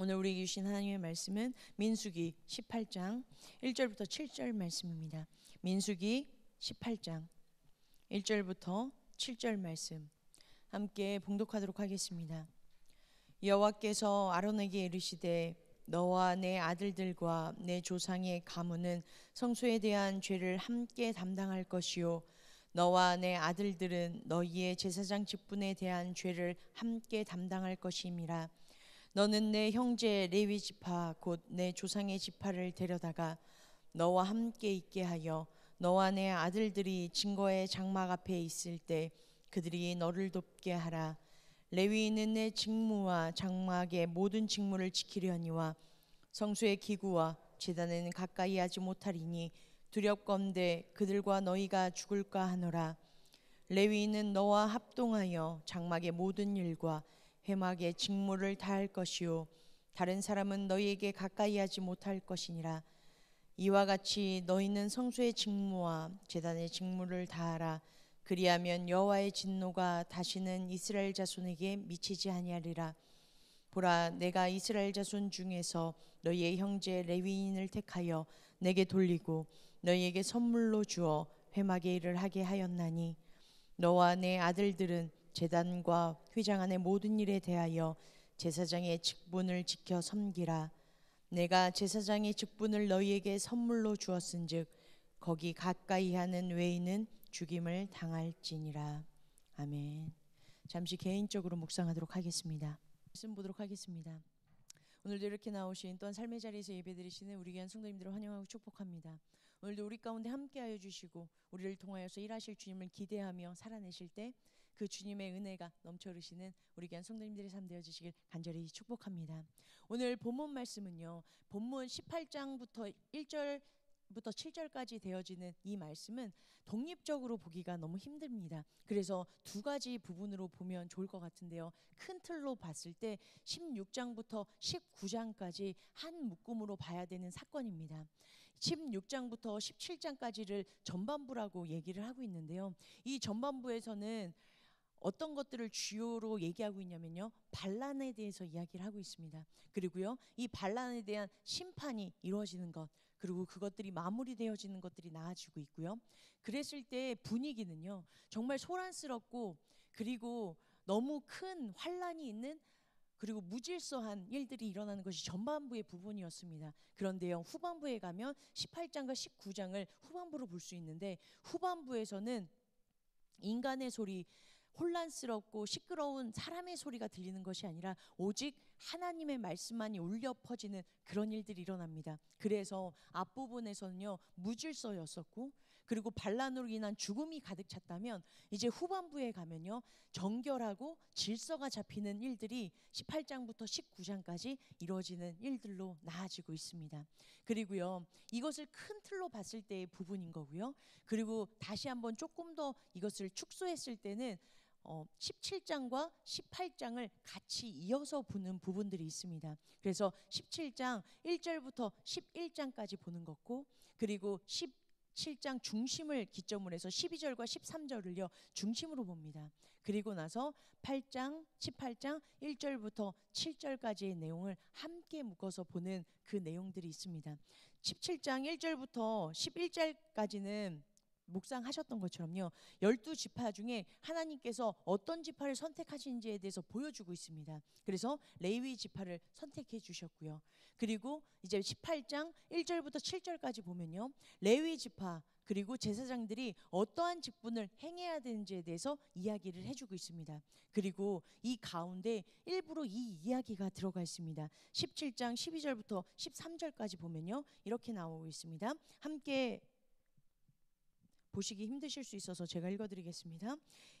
오늘 우리에게 주신 하나님의 말씀은 민수기 18장 1절부터 7절 말씀입니다. 민수기 18장 1절부터 7절 말씀 함께 봉독하도록 하겠습니다. 여호와께서 아론에게 이르시되 너와 내 아들들과 내 조상의 가문은 성소에 대한 죄를 함께 담당할 것이요 너와 내 아들들은 너희의 제사장 직분에 대한 죄를 함께 담당할 것임이라. 너는 내 형제 레위 지파 곧 내 조상의 지파를 데려다가 너와 함께 있게 하여 너와 내 아들들이 증거의 장막 앞에 있을 때 그들이 너를 돕게 하라. 레위인은 내 직무와 장막의 모든 직무를 지키려니와 성소의 기구와 제단에는 가까이 하지 못하리니 두렵건대 그들과 너희가 죽을까 하노라. 레위인은 너와 합동하여 장막의 모든 일과 회막의 직무를 다할 것이요 다른 사람은 너희에게 가까이 하지 못할 것이니라. 이와 같이 너희는 성소의 직무와 제단의 직무를 다하라. 그리하면 여호와의 진노가 다시는 이스라엘 자손에게 미치지 아니하리라. 보라, 내가 이스라엘 자손 중에서 너희의 형제 레위인을 택하여 내게 돌리고 너희에게 선물로 주어 회막의 일을 하게 하였나니 너와 내 아들들은 제단과 휘장 안의 모든 일에 대하여 제사장의 직분을 지켜 섬기라. 내가 제사장의 직분을 너희에게 선물로 주었은즉 거기 가까이 하는 외인은 죽임을 당할지니라. 아멘. 잠시 개인적으로 묵상하도록 하겠습니다. 말씀 보도록 하겠습니다. 오늘도 이렇게 나오신 또한 삶의 자리에서 예배드리시는 우리 귀한 성도님들을 환영하고 축복합니다. 오늘도 우리 가운데 함께하여 주시고 우리를 통하여서 일하실 주님을 기대하며 살아내실 때 그 주님의 은혜가 넘쳐 흐르시는 우리 귀한 성도님들의 삶 되어주시길 간절히 축복합니다. 오늘 본문 말씀은요, 본문 18장부터 1절부터 7절까지 되어지는 이 말씀은 독립적으로 보기가 너무 힘듭니다. 그래서 두 가지 부분으로 보면 좋을 것 같은데요, 큰 틀로 봤을 때 16장부터 19장까지 한 묶음으로 봐야 되는 사건입니다. 16장부터 17장까지를 전반부라고 얘기를 하고 있는데요, 이 전반부에서는 어떤 것들을 주요로 얘기하고 있냐면요, 반란에 대해서 이야기를 하고 있습니다. 그리고요, 이 반란에 대한 심판이 이루어지는 것, 그리고 그것들이 마무리되어지는 것들이 나아지고 있고요. 그랬을 때 분위기는요, 정말 소란스럽고 그리고 너무 큰 환란이 있는, 그리고 무질서한 일들이 일어나는 것이 전반부의 부분이었습니다. 그런데요, 후반부에 가면 18장과 19장을 후반부로 볼 수 있는데, 후반부에서는 인간의 소리, 혼란스럽고 시끄러운 사람의 소리가 들리는 것이 아니라 오직 하나님의 말씀만이 울려 퍼지는 그런 일들이 일어납니다. 그래서 앞부분에서는요, 무질서였었고 그리고 반란으로 인한 죽음이 가득 찼다면, 이제 후반부에 가면요, 정결하고 질서가 잡히는 일들이 18장부터 19장까지 이루어지는 일들로 나아지고 있습니다. 그리고요, 이것을 큰 틀로 봤을 때의 부분인 거고요. 그리고 다시 한번 조금 더 이것을 축소했을 때는 17장과 18장을 같이 이어서 보는 부분들이 있습니다. 그래서 17장 1절부터 11장까지 보는 거고, 그리고 17장 중심을 기점으로 해서 12절과 13절을요 중심으로 봅니다. 그리고 나서 8장, 18장 1절부터 7절까지의 내용을 함께 묶어서 보는 그 내용들이 있습니다. 17장 1절부터 11절까지는 묵상하셨던 것처럼요, 12지파 중에 하나님께서 어떤 지파를 선택하신지에 대해서 보여주고 있습니다. 그래서 레위 지파를 선택해 주셨고요. 그리고 이제 18장 1절부터 7절까지 보면요, 레위 지파 그리고 제사장들이 어떠한 직분을 행해야 되는지에 대해서 이야기를 해주고 있습니다. 그리고 이 가운데 일부러 이 이야기가 들어가 있습니다. 17장 12절부터 13절까지 보면요, 이렇게 나오고 있습니다. 함께 보시기 힘드실 수 있어서 제가 읽어드리겠습니다.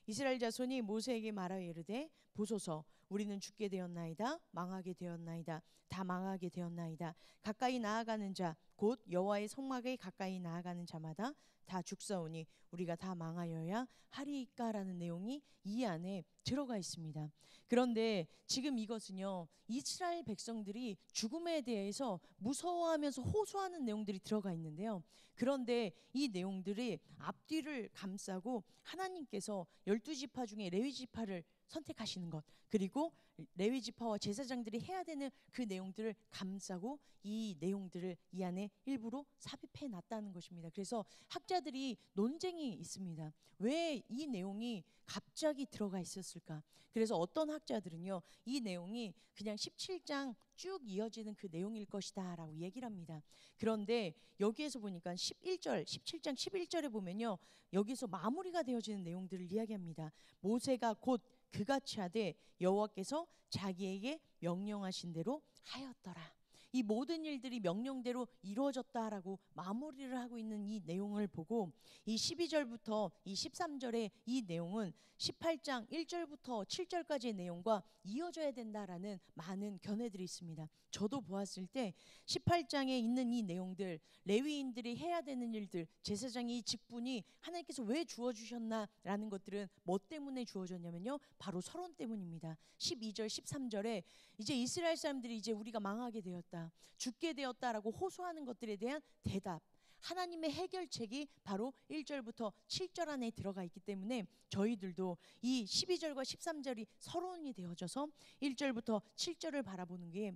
이스라엘 자손이 모세에게 말하여 이르되 보소서, 우리는 죽게 되었나이다. 망하게 되었나이다. 다 망하게 되었나이다. 가까이 나아가는 자 곧 여호와의 성막에 가까이 나아가는 자마다 다 죽사오니 우리가 다 망하여야 하리이까라는 내용이 이 안에 들어가 있습니다. 그런데 지금 이것은요, 이스라엘 백성들이 죽음에 대해서 무서워하면서 호소하는 내용들이 들어가 있는데요, 그런데 이 내용들이 앞뒤를 감싸고 하나님께서 12지파 중에 레위 지파를 선택하시는 것, 그리고 레위 지파와 제사장들이 해야 되는 그 내용들을 감싸고 이 내용들을 이 안에 일부러 삽입해 놨다는 것입니다. 그래서 학자들이 논쟁이 있습니다. 왜 이 내용이 갑자기 들어가 있었을까? 그래서 어떤 학자들은요, 이 내용이 그냥 17장 쭉 이어지는 그 내용일 것이다 라고 얘기를 합니다. 그런데 여기에서 보니까 11절, 17장 11절에 보면요, 여기서 마무리가 되어지는 내용들을 이야기합니다. 모세가 곧 그같이 하되 여호와께서 자기에게 명령하신 대로 하였더라. 이 모든 일들이 명령대로 이루어졌다라고 마무리를 하고 있는 이 내용을 보고, 이 12절부터 이 13절의 이 내용은 18장 1절부터 7절까지의 내용과 이어져야 된다라는 많은 견해들이 있습니다. 저도 보았을 때 18장에 있는 이 내용들, 레위인들이 해야 되는 일들, 제사장의 이 직분이 하나님께서 왜 주어주셨나라는 것들은 뭐 때문에 주어졌냐면요, 바로 서론 때문입니다. 12절 13절에 이제 이스라엘 사람들이 이제 우리가 망하게 되었다, 죽게 되었다라고 호소하는 것들에 대한 대답, 하나님의 해결책이 바로 1절부터 7절 안에 들어가 있기 때문에 저희들도 이 12절과 13절이 서론이 되어져서 1절부터 7절을 바라보는 게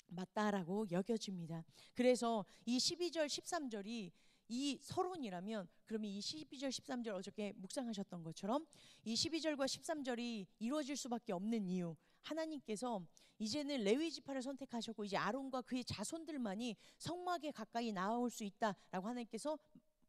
맞다라고 여겨집니다. 그래서 이 12절 13절이 이 서론이라면, 그러면 이 12절 13절 어저께 묵상하셨던 것처럼 이 12절과 13절이 이루어질 수밖에 없는 이유, 하나님께서 이제는 레위 지파를 선택하셨고 이제 아론과 그의 자손들만이 성막에 가까이 나아올 수 있다라고 하나님께서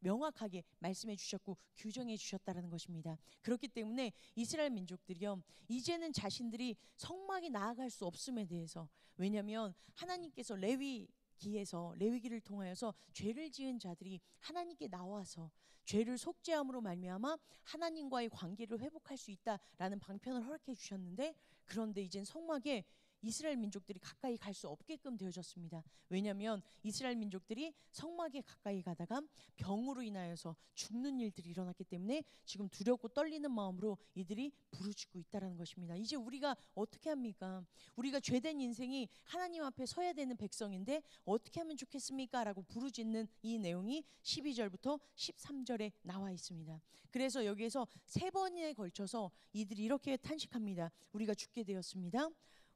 명확하게 말씀해 주셨고 규정해 주셨다라는 것입니다. 그렇기 때문에 이스라엘 민족들이요, 이제는 자신들이 성막에 나아갈 수 없음에 대해서, 왜냐하면 하나님께서 레위기를 통하여서 죄를 지은 자들이 하나님께 나와서 죄를 속죄함으로 말미암아 하나님과의 관계를 회복할 수 있다라는 방편을 허락해 주셨는데, 그런데 이젠 성막에 이스라엘 민족들이 가까이 갈 수 없게끔 되어졌습니다. 왜냐하면 이스라엘 민족들이 성막에 가까이 가다가 병으로 인하여서 죽는 일들이 일어났기 때문에 지금 두렵고 떨리는 마음으로 이들이 부르짖고 있다는 것입니다. 이제 우리가 어떻게 합니까? 우리가 죄된 인생이 하나님 앞에 서야 되는 백성인데 어떻게 하면 좋겠습니까? 라고 부르짖는 이 내용이 12절부터 13절에 나와 있습니다. 그래서 여기에서 3번에 걸쳐서 이들이 이렇게 탄식합니다. 우리가 죽게 되었습니다.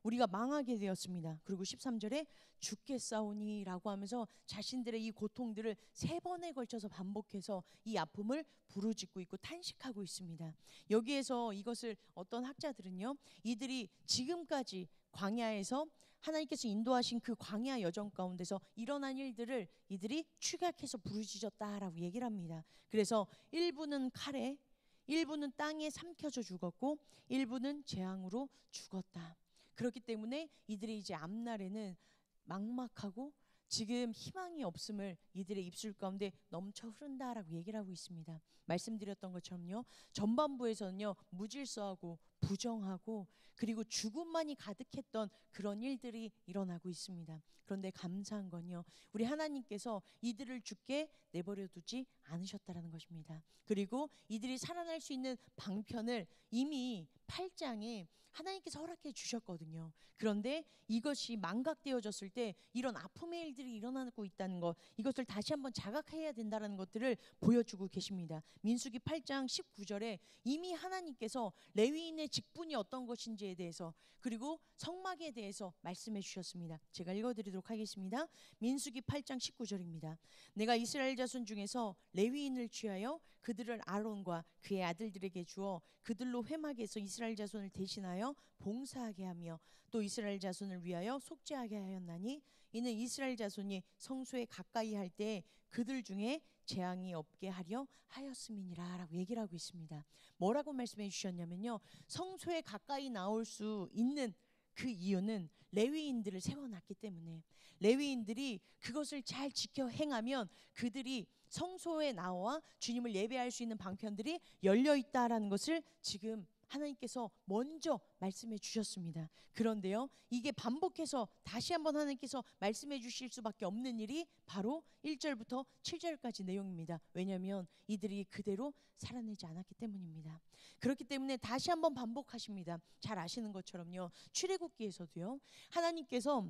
우리가 망하게 되었습니다. 그리고 13절에 죽겠사오니 라고 하면서 자신들의 이 고통들을 3번에 걸쳐서 반복해서 이 아픔을 부르짖고 있고 탄식하고 있습니다. 여기에서 이것을 어떤 학자들은요, 이들이 지금까지 광야에서 하나님께서 인도하신 그 광야 여정 가운데서 일어난 일들을 이들이 축약해서 부르짖었다라고 얘기를 합니다. 그래서 일부는 칼에, 일부는 땅에 삼켜져 죽었고 일부는 재앙으로 죽었다. 그렇기 때문에 이들이 이제 앞날에는 막막하고 지금 희망이 없음을 이들의 입술 가운데 넘쳐 흐른다라고 얘기를 하고 있습니다. 말씀드렸던 것처럼요, 전반부에서는요 무질서하고 부정하고 그리고 죽음만이 가득했던 그런 일들이 일어나고 있습니다. 그런데 감사한 건요, 우리 하나님께서 이들을 죽게 내버려 두지 않으셨다라는 것입니다. 그리고 이들이 살아날 수 있는 방편을 이미 8장에 하나님께서 허락해 주셨거든요. 그런데 이것이 망각되어졌을 때 이런 아픔의 일들이 일어나고 있다는 것, 이것을 다시 한번 자각해야 된다는 것들을 보여주고 계십니다. 민수기 8장 19절에 이미 하나님께서 레위인의 직분이 어떤 것인지에 대해서 그리고 성막에 대해서 말씀해 주셨습니다. 제가 읽어드리도록 하겠습니다. 민수기 8장 19절입니다. 내가 이스라엘 자손 중에서 레위인을 취하여 그들을 아론과 그의 아들들에게 주어 그들로 회막에서 이스라엘 자손을 대신하여 봉사하게 하며 또 이스라엘 자손을 위하여 속죄하게 하였나니 이는 이스라엘 자손이 성소에 가까이 할 때 그들 중에 재앙이 없게 하려 하였음이니라 라고 얘기를 하고 있습니다. 뭐라고 말씀해 주셨냐면요, 성소에 가까이 나올 수 있는 그 이유는 레위인들을 세워놨기 때문에, 레위인들이 그것을 잘 지켜 행하면 그들이 성소에 나와 주님을 예배할 수 있는 방편들이 열려 있다라는 것을 지금 하나님께서 먼저 말씀해 주셨습니다. 그런데요, 이게 반복해서 다시 한번 하나님께서 말씀해 주실 수밖에 없는 일이 바로 1절부터 7절까지 내용입니다. 왜냐하면 이들이 그대로 살아내지 않았기 때문입니다. 그렇기 때문에 다시 한번 반복하십니다. 잘 아시는 것처럼요, 출애굽기에서도요, 하나님께서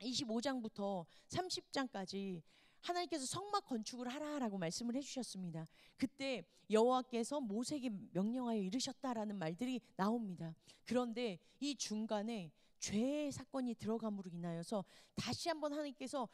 25장부터 30장까지 하나님께서 성막 건축을 하라라고 말씀을 해주셨습니다. 그때 여호와께서 모세에게 명령하여 이르셨다라는 말들이 나옵니다. 그런데 이 중간에 죄의 사건이 들어감으로 인하여서 다시 한번 하나님께서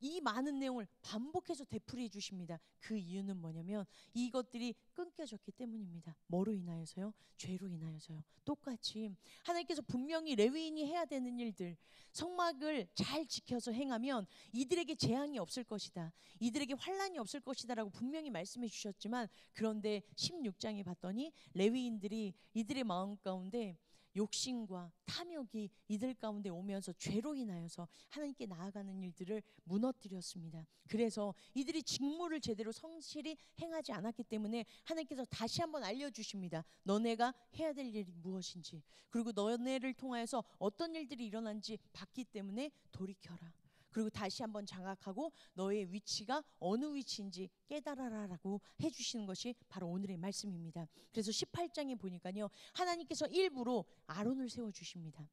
이 많은 내용을 반복해서 되풀이해 주십니다. 그 이유는 뭐냐면 이것들이 끊겨졌기 때문입니다. 뭐로 인하여서요? 죄로 인하여서요. 똑같이 하나님께서 분명히 레위인이 해야 되는 일들, 성막을 잘 지켜서 행하면 이들에게 재앙이 없을 것이다, 이들에게 환난이 없을 것이다 라고 분명히 말씀해 주셨지만, 그런데 16장에 봤더니 레위인들이 이들의 마음 가운데 욕심과 탐욕이 이들 가운데 오면서 죄로 인하여서 하나님께 나아가는 일들을 무너뜨렸습니다. 그래서 이들이 직무를 제대로 성실히 행하지 않았기 때문에 하나님께서 다시 한번 알려주십니다. 너네가 해야 될 일이 무엇인지, 그리고 너네를 통하여서 어떤 일들이 일어난지 봤기 때문에 돌이켜라. 그리고 다시 한번 장악하고 너의 위치가 어느 위치인지 깨달아라라고 해주시는 것이 바로 오늘의 말씀입니다. 그래서 18장에 보니까요, 하나님께서 일부러 아론을 세워주십니다.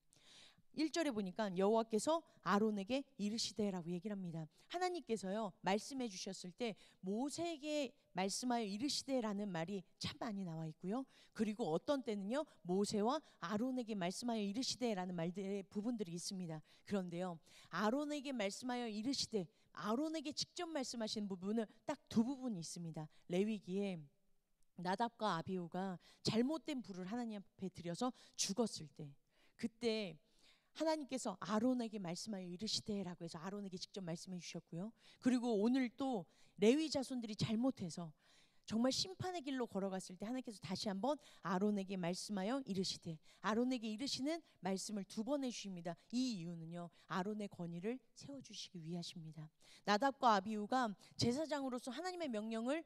1절에 보니까 여호와께서 아론에게 이르시되라고 얘기를 합니다. 하나님께서요 말씀해 주셨을 때 모세에게 말씀하여 이르시되라는 말이 참 많이 나와 있고요. 그리고 어떤 때는요 모세와 아론에게 말씀하여 이르시되라는 말들의 부분들이 있습니다. 그런데요 아론에게 말씀하여 이르시되, 아론에게 직접 말씀하신 부분은 딱 두 부분이 있습니다. 레위기에 나답과 아비후가 잘못된 불을 하나님 앞에 들여서 죽었을 때, 그때 하나님께서 아론에게 말씀하여 이르시되라고 해서 아론에게 직접 말씀해 주셨고요. 그리고 오늘 또 레위 자손들이 잘못해서 정말 심판의 길로 걸어갔을 때 하나님께서 다시 한번 아론에게 말씀하여 이르시되, 아론에게 이르시는 말씀을 두 번 해주십니다. 이 이유는요 아론의 권위를 세워주시기 위하십니다. 나답과 아비후가 제사장으로서 하나님의 명령을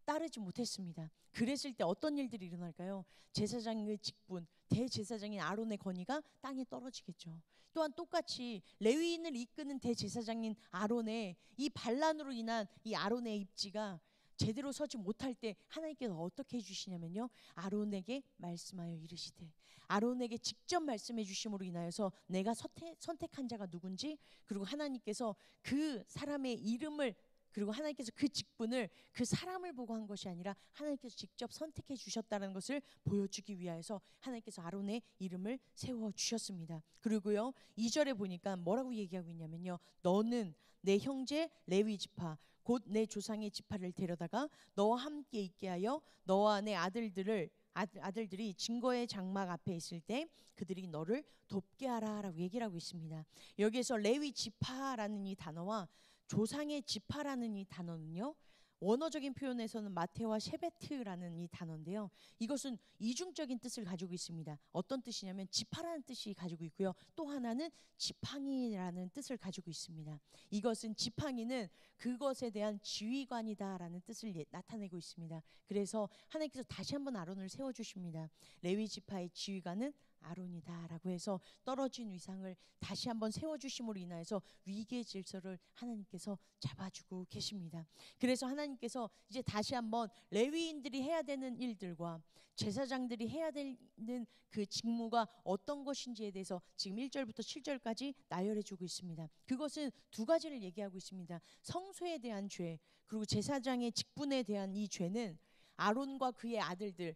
따르지 못했습니다. 그랬을 때 어떤 일들이 일어날까요? 제사장의 직분, 대제사장인 아론의 권위가 땅에 떨어지겠죠. 또한 똑같이 레위인을 이끄는 대제사장인 아론의 이 반란으로 인한 이 아론의 입지가 제대로 서지 못할 때 하나님께서 어떻게 해주시냐면요 아론에게 말씀하여 이르시되, 아론에게 직접 말씀해 주심으로 인하여서 내가 선택한 자가 누군지, 그리고 하나님께서 그 사람의 이름을, 그리고 하나님께서 그 직분을 그 사람을 보고 한 것이 아니라 하나님께서 직접 선택해 주셨다는 것을 보여주기 위하여서 하나님께서 아론의 이름을 세워주셨습니다. 그리고요 2절에 보니까 뭐라고 얘기하고 있냐면요, 너는 내 형제 레위 지파 곧 내 조상의 지파를 데려다가 너와 함께 있게 하여 너와 내 아들들이 증거의 장막 앞에 있을 때 그들이 너를 돕게 하라라고 얘기를 하고 있습니다. 여기에서 레위 지파라는 이 단어와 조상의 지파라는 이 단어는요 원어적인 표현에서는 마테와 셰베트라는 이 단어인데요, 이것은 이중적인 뜻을 가지고 있습니다. 어떤 뜻이냐면 지파라는 뜻이 가지고 있고요, 또 하나는 지팡이라는 뜻을 가지고 있습니다. 이것은 지팡이는 그것에 대한 지휘관이다라는 뜻을 나타내고 있습니다. 그래서 하나님께서 다시 한번 아론을 세워주십니다. 레위 지파의 지휘관은 아론이다라고 해서 떨어진 위상을 다시 한번 세워주심으로 인하여서 위계의 질서를 하나님께서 잡아주고 계십니다. 그래서 하나님께서 이제 다시 한번 레위인들이 해야 되는 일들과 제사장들이 해야 되는 그 직무가 어떤 것인지에 대해서 지금 1절부터 7절까지 나열해주고 있습니다. 그것은 두 가지를 얘기하고 있습니다. 성소에 대한 죄, 그리고 제사장의 직분에 대한 이 죄는 아론과 그의 아들들,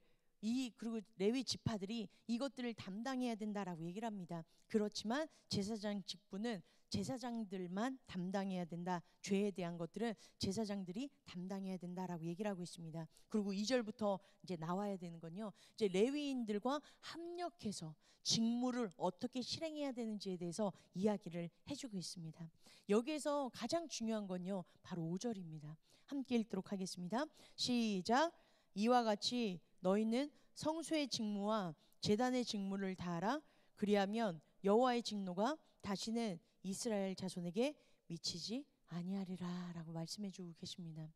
그리고 레위 지파들이 이것들을 담당해야 된다라고 얘기를 합니다. 그렇지만 제사장 직분은 제사장들만 담당해야 된다. 죄에 대한 것들은 제사장들이 담당해야 된다라고 얘기를 하고 있습니다. 그리고 2절부터 이제 나와야 되는 건요, 이제 레위인들과 합력해서 직무를 어떻게 실행해야 되는지에 대해서 이야기를 해주고 있습니다. 여기에서 가장 중요한 건요 바로 5절입니다. 함께 읽도록 하겠습니다. 시작. 이와 같이 너희는 성소의 직무와 제단의 직무를 다하라. 그리하면 여호와의 진노가 다시는 이스라엘 자손에게 미치지 아니하리라 라고 말씀해 주고 계십니다.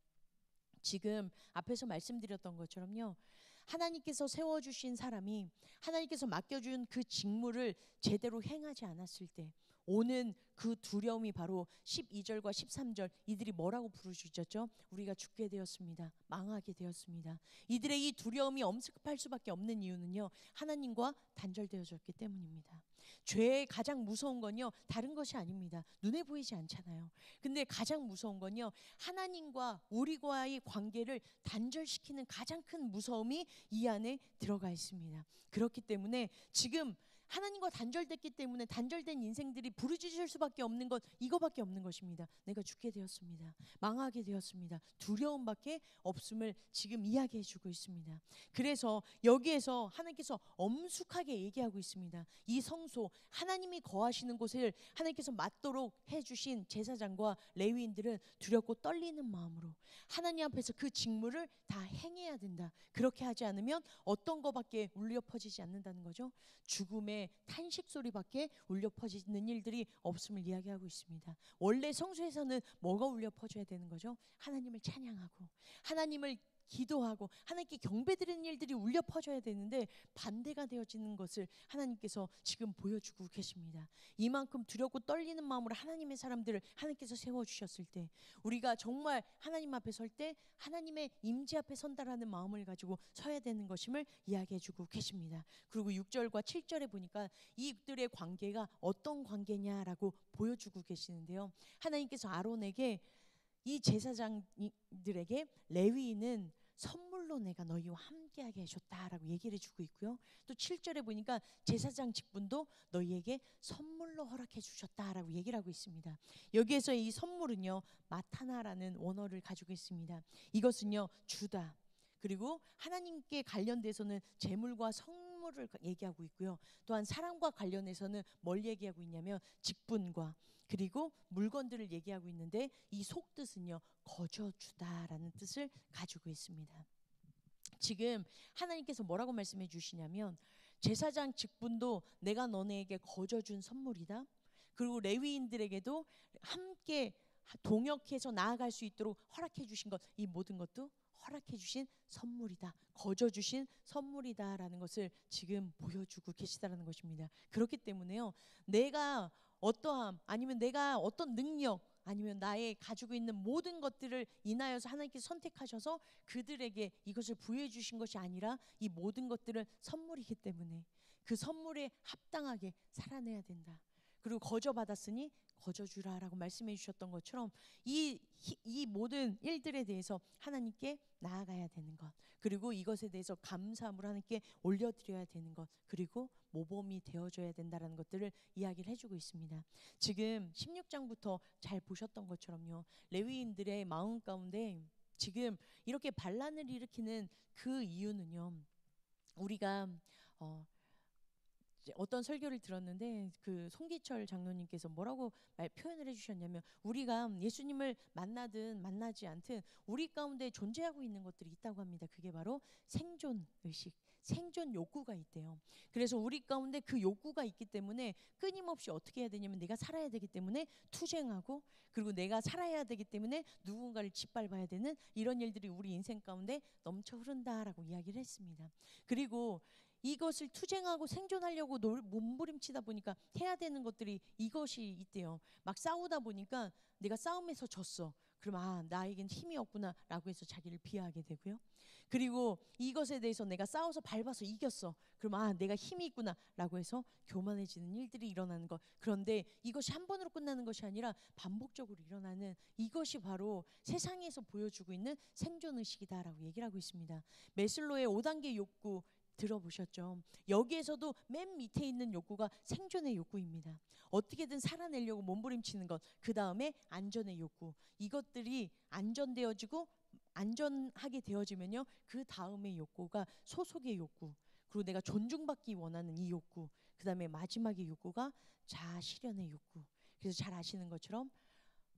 지금 앞에서 말씀드렸던 것처럼요, 하나님께서 세워주신 사람이 하나님께서 맡겨준 그 직무를 제대로 행하지 않았을 때, 오는 그 두려움이 바로 12절과 13절 이들이 뭐라고 부르짖었죠? 우리가 죽게 되었습니다. 망하게 되었습니다. 이들의 이 두려움이 엄습할 수밖에 없는 이유는요, 하나님과 단절되어졌기 때문입니다. 죄의 가장 무서운 건요, 다른 것이 아닙니다. 눈에 보이지 않잖아요. 근데 가장 무서운 건요, 하나님과 우리와의 관계를 단절시키는 가장 큰 무서움이 이 안에 들어가 있습니다. 그렇기 때문에 지금 하나님과 단절됐기 때문에 단절된 인생들이 부르짖을 수밖에 없는 것, 이거밖에 없는 것입니다. 내가 죽게 되었습니다. 망하게 되었습니다. 두려움밖에 없음을 지금 이야기해 주고 있습니다. 그래서 여기에서 하나님께서 엄숙하게 얘기하고 있습니다. 이 성소, 하나님이 거하시는 곳을 하나님께서 맡도록 해주신 제사장과 레위인들은 두렵고 떨리는 마음으로 하나님 앞에서 그 직무를 다 행해야 된다. 그렇게 하지 않으면 어떤 것밖에 울려 퍼지지 않는다는 거죠. 죽음의 탄식 소리밖에 울려 퍼지는 일들이 없음을 이야기하고 있습니다. 원래 성소에서는 뭐가 울려 퍼져야 되는 거죠? 하나님을 찬양하고 하나님을 기도하고 하나님께 경배드리는 일들이 울려 퍼져야 되는데 반대가 되어지는 것을 하나님께서 지금 보여주고 계십니다. 이만큼 두렵고 떨리는 마음으로 하나님의 사람들을 하나님께서 세워주셨을 때, 우리가 정말 하나님 앞에 설 때 하나님의 임재 앞에 선다라는 마음을 가지고 서야 되는 것임을 이야기해주고 계십니다. 그리고 6절과 7절에 보니까 이들의 관계가 어떤 관계냐라고 보여주고 계시는데요, 하나님께서 아론에게, 이 제사장들에게 레위인은 선물로 내가 너희와 함께하게 해줬다라고 얘기를 해주고 있고요. 또 7절에 보니까 제사장 직분도 너희에게 선물로 허락해 주셨다라고 얘기를 하고 있습니다. 여기에서 이 선물은요, 마타나라는 원어를 가지고 있습니다. 이것은요, 주다. 그리고 하나님께 관련돼서는 재물과 성물을 얘기하고 있고요. 또한 사랑과 관련해서는 뭘 얘기하고 있냐면 직분과 그리고 물건들을 얘기하고 있는데, 이 속뜻은요, 거저주다라는 뜻을 가지고 있습니다. 지금 하나님께서 뭐라고 말씀해 주시냐면, 제사장 직분도 내가 너네에게 거저준 선물이다. 그리고 레위인들에게도 함께 동역해서 나아갈 수 있도록 허락해 주신 것, 이 모든 것도 허락해 주신 선물이다, 거저 주신 선물이다라는 것을 지금 보여주고 계시다라는 것입니다. 그렇기 때문에요, 내가 어떠함, 아니면 내가 어떤 능력, 아니면 나의 가지고 있는 모든 것들을 인하여서 하나님께서 선택하셔서 그들에게 이것을 부여해 주신 것이 아니라 이 모든 것들은 선물이기 때문에 그 선물에 합당하게 살아내야 된다. 그리고 거저 받았으니 거저 주라라고 말씀해 주셨던 것처럼 이 모든 일들에 대해서 하나님께 나아가야 되는 것, 그리고 이것에 대해서 감사함으로 하나님께 올려드려야 되는 것, 그리고 모범이 되어줘야 된다는 것들을 이야기를 해주고 있습니다. 지금 16장부터 잘 보셨던 것처럼요, 레위인들의 마음 가운데 지금 이렇게 반란을 일으키는 그 이유는요, 우리가 어떤 설교를 들었는데 그 송기철 장로님께서 뭐라고 표현을 해주셨냐면, 우리가 예수님을 만나든 만나지 않든 우리 가운데 존재하고 있는 것들이 있다고 합니다. 그게 바로 생존 의식, 생존 욕구가 있대요. 그래서 우리 가운데 그 욕구가 있기 때문에 끊임없이 어떻게 해야 되냐면, 내가 살아야 되기 때문에 투쟁하고, 그리고 내가 살아야 되기 때문에 누군가를 짓밟아야 되는 이런 일들이 우리 인생 가운데 넘쳐 흐른다라고 이야기를 했습니다. 그리고 이것을 투쟁하고 생존하려고 몸부림치다 보니까 해야 되는 것들이 이것이 있대요. 막 싸우다 보니까 내가 싸움에서 졌어. 그럼 나에겐 힘이 없구나라고 해서 자기를 비하하게 되고요. 그리고 이것에 대해서 내가 싸워서 밟아서 이겼어. 그럼 내가 힘이 있구나라고 해서 교만해지는 일들이 일어나는 것. 그런데 이것이 한 번으로 끝나는 것이 아니라 반복적으로 일어나는, 이것이 바로 세상에서 보여주고 있는 생존 의식이다라고 얘기를 하고 있습니다. 메슬로의 5단계 욕구 들어보셨죠? 여기에서도 맨 밑에 있는 욕구가 생존의 욕구입니다. 어떻게든 살아내려고 몸부림치는 것, 그 다음에 안전의 욕구, 이것들이 안전되어지고 안전하게 되어지면요, 그 다음의 욕구가 소속의 욕구, 그리고 내가 존중받기 원하는 이 욕구, 그 다음에 마지막의 욕구가 자아 실현의 욕구. 그래서 잘 아시는 것처럼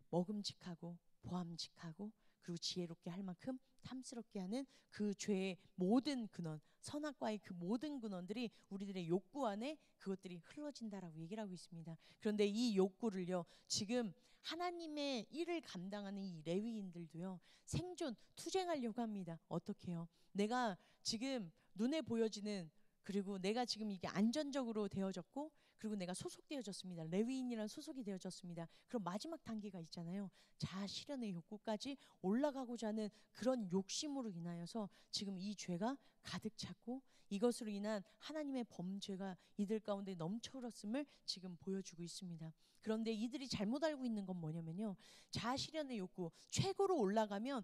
먹음직하고 보암직하고 그리고 지혜롭게 할 만큼 탐스럽게 하는 그 죄의 모든 근원, 선악과의 그 모든 근원들이 우리들의 욕구 안에 그것들이 흘러진다라고 얘기를 하고 있습니다. 그런데 이 욕구를요, 지금 하나님의 일을 감당하는 이 레위인들도요, 생존, 투쟁하려고 합니다. 어떻게 해요? 내가 지금 눈에 보여지는, 그리고 내가 지금 이게 안전적으로 되어졌고, 그리고 내가 소속되어졌습니다. 레위인이라는 소속이 되어졌습니다. 그럼 마지막 단계가 있잖아요. 자아실현의 욕구까지 올라가고자 하는 그런 욕심으로 인하여서 지금 이 죄가 가득 찼고 이것으로 인한 하나님의 범죄가 이들 가운데 넘쳐 흘렀음을 지금 보여주고 있습니다. 그런데 이들이 잘못 알고 있는 건 뭐냐면요, 자아실현의 욕구 최고로 올라가면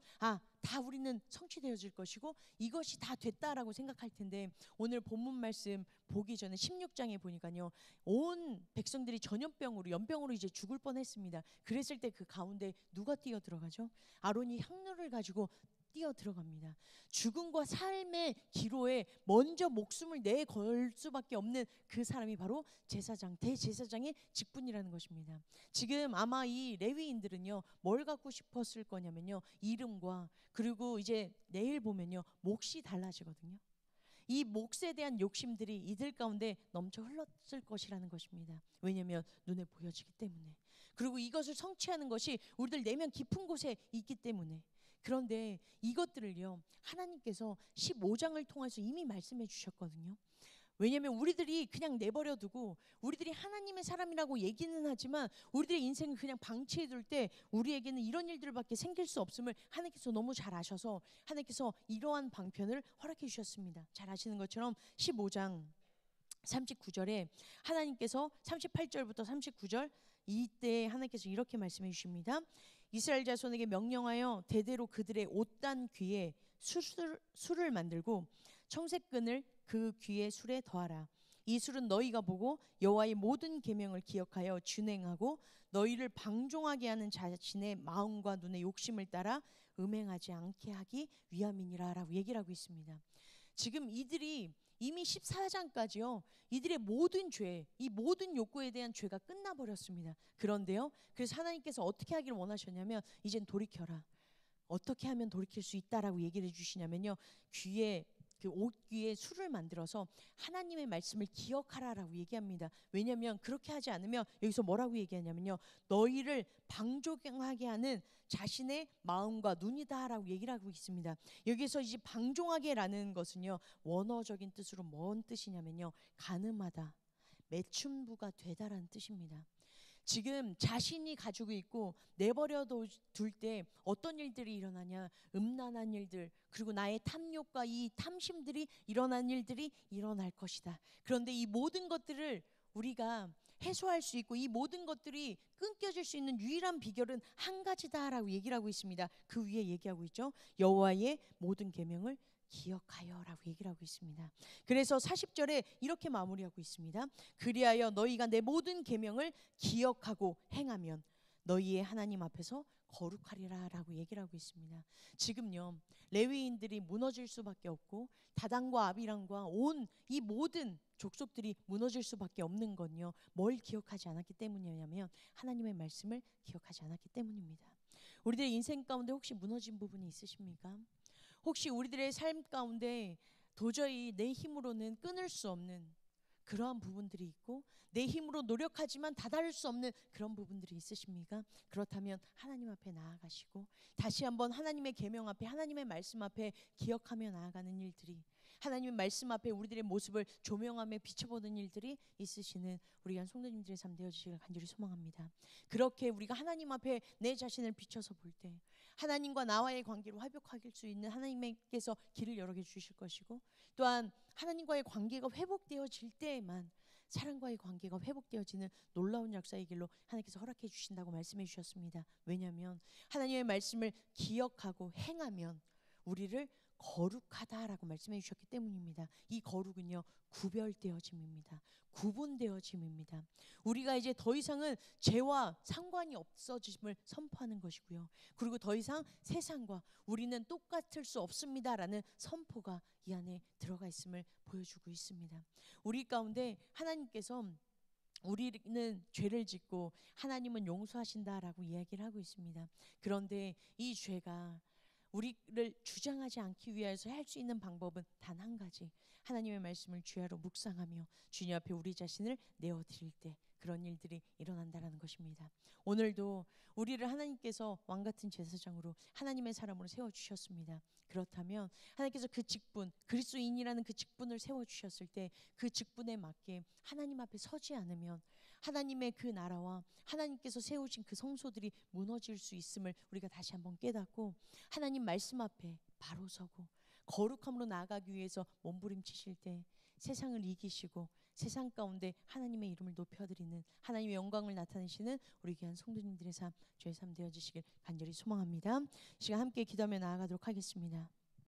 다 우리는 성취되어질 것이고 이것이 다 됐다라고 생각할 텐데, 오늘 본문 말씀 보기 전에 16장에 보니까요, 온 백성들이 전염병으로 연병으로 이제 죽을 뻔했습니다. 그랬을 때 그 가운데 누가 뛰어 들어가죠? 아론이 향로를 가지고 뛰어 들어갑니다. 죽음과 삶의 기로에 먼저 목숨을 내걸 수밖에 없는 그 사람이 바로 제사장, 대제사장의 직분이라는 것입니다. 지금 아마 이 레위인들은요, 뭘 갖고 싶었을 거냐면요, 이름과, 그리고 이제 내일 보면요, 몫이 달라지거든요. 이 몫에 대한 욕심들이 이들 가운데 넘쳐 흘렀을 것이라는 것입니다. 왜냐하면 눈에 보여지기 때문에, 그리고 이것을 성취하는 것이 우리들 내면 깊은 곳에 있기 때문에. 그런데 이것들을요, 하나님께서 15장을 통해서 이미 말씀해 주셨거든요. 왜냐하면 우리들이 그냥 내버려 두고 우리들이 하나님의 사람이라고 얘기는 하지만 우리들의 인생을 그냥 방치해 둘 때 우리에게는 이런 일들밖에 생길 수 없음을 하나님께서 너무 잘 아셔서 하나님께서 이러한 방편을 허락해 주셨습니다. 잘 아시는 것처럼 15장 39절에 하나님께서 38절부터 39절 이때 하나님께서 이렇게 말씀해 주십니다. 이스라엘 자손에게 명령하여 대대로 그들의 옷단 귀에 술을 만들고 청색끈을 그 귀의 술에 더하라. 이 술은 너희가 보고 여호와의 모든 계명을 기억하여 준행하고 너희를 방종하게 하는 자신의 마음과 눈의 욕심을 따라 음행하지 않게 하기 위함이니라 라고 얘기를 하고 있습니다. 지금 이들이 이미 14장까지요, 이들의 모든 죄, 이 모든 욕구에 대한 죄가 끝나버렸습니다. 그런데요, 그래서 하나님께서 어떻게 하기를 원하셨냐면, 이젠 돌이켜라. 어떻게 하면 돌이킬 수 있다라고 얘기를 해주시냐면요, 귀에 그 옷귀에 술을 만들어서 하나님의 말씀을 기억하라라고 얘기합니다. 왜냐하면 그렇게 하지 않으면 여기서 뭐라고 얘기하냐면요, 너희를 방종하게 하는 자신의 마음과 눈이다라고 얘기를 하고 있습니다. 여기서 이제 방종하게라는 것은요, 원어적인 뜻으로 뭔 뜻이냐면요, 가늠하다, 매춘부가 되다라는 뜻입니다. 지금 자신이 가지고 있고 내버려 둘 때 어떤 일들이 일어나냐, 음란한 일들, 그리고 나의 탐욕과 이 탐심들이 일어난 일들이 일어날 것이다. 그런데 이 모든 것들을 우리가 해소할 수 있고 이 모든 것들이 끊겨질 수 있는 유일한 비결은 한 가지다라고 얘기를 하고 있습니다. 그 위에 얘기하고 있죠. 여호와의 모든 계명을 기억하여라고 얘기를 하고 있습니다. 그래서 40절에 이렇게 마무리하고 있습니다. 그리하여 너희가 내 모든 계명을 기억하고 행하면 너희의 하나님 앞에서 거룩하리라 라고 얘기를 하고 있습니다. 지금요, 레위인들이 무너질 수밖에 없고 다단과 아비람과 온 이 모든 족속들이 무너질 수밖에 없는 건요, 뭘 기억하지 않았기 때문이냐면 하나님의 말씀을 기억하지 않았기 때문입니다. 우리들의 인생 가운데 혹시 무너진 부분이 있으십니까? 혹시 우리들의 삶 가운데 도저히 내 힘으로는 끊을 수 없는 그러한 부분들이 있고 내 힘으로 노력하지만 다다를 수 없는 그런 부분들이 있으십니까? 그렇다면 하나님 앞에 나아가시고 다시 한번 하나님의 계명 앞에, 하나님의 말씀 앞에 기억하며 나아가는 일들이, 하나님의 말씀 앞에 우리들의 모습을 조명하며 비춰보는 일들이 있으시는 우리 한 성도님들의 삶 되어주시길 간절히 소망합니다. 그렇게 우리가 하나님 앞에 내 자신을 비춰서 볼 때 하나님과 나와의 관계로 화목할 수 있는 하나님께서 길을 열어 주실 것이고, 또한 하나님과의 관계가 회복되어질 때에만 사랑과의 관계가 회복되어지는 놀라운 역사의 길로 하나님께서 허락해 주신다고 말씀해 주셨습니다. 왜냐하면 하나님의 말씀을 기억하고 행하면 우리를 거룩하다라고 말씀해 주셨기 때문입니다. 이 거룩은요, 구별되어짐입니다. 구분되어짐입니다. 우리가 이제 더 이상은 죄와 상관이 없어짐을 선포하는 것이고요. 그리고 더 이상 세상과 우리는 똑같을 수 없습니다라는 선포가 이 안에 들어가 있음을 보여주고 있습니다. 우리 가운데 하나님께서 우리는 죄를 짓고 하나님은 용서하신다라고 이야기를 하고 있습니다. 그런데 이 죄가 우리를 주장하지 않기 위해서 할 수 있는 방법은 단 한 가지, 하나님의 말씀을 주야로 묵상하며 주님 앞에 우리 자신을 내어드릴 때 그런 일들이 일어난다라는 것입니다. 오늘도 우리를 하나님께서 왕같은 제사장으로 하나님의 사람으로 세워주셨습니다. 그렇다면 하나님께서 그 직분, 그리스도인이라는 그 직분을 세워주셨을 때 그 직분에 맞게 하나님 앞에 서지 않으면 하나님의 그 나라와 하나님께서 세우신 그 성소들이 무너질 수 있음을 우리가 다시 한번 깨닫고 하나님 말씀 앞에 바로 서고 거룩함으로 나아가기 위해서 몸부림치실 때 세상을 이기시고 세상 가운데 하나님의 이름을 높여드리는 하나님의 영광을 나타내시는 우리 귀한 성도님들의 삶, 주의 삶 되어주시길 간절히 소망합니다. 이 시간 함께 기도하며 나아가도록 하겠습니다.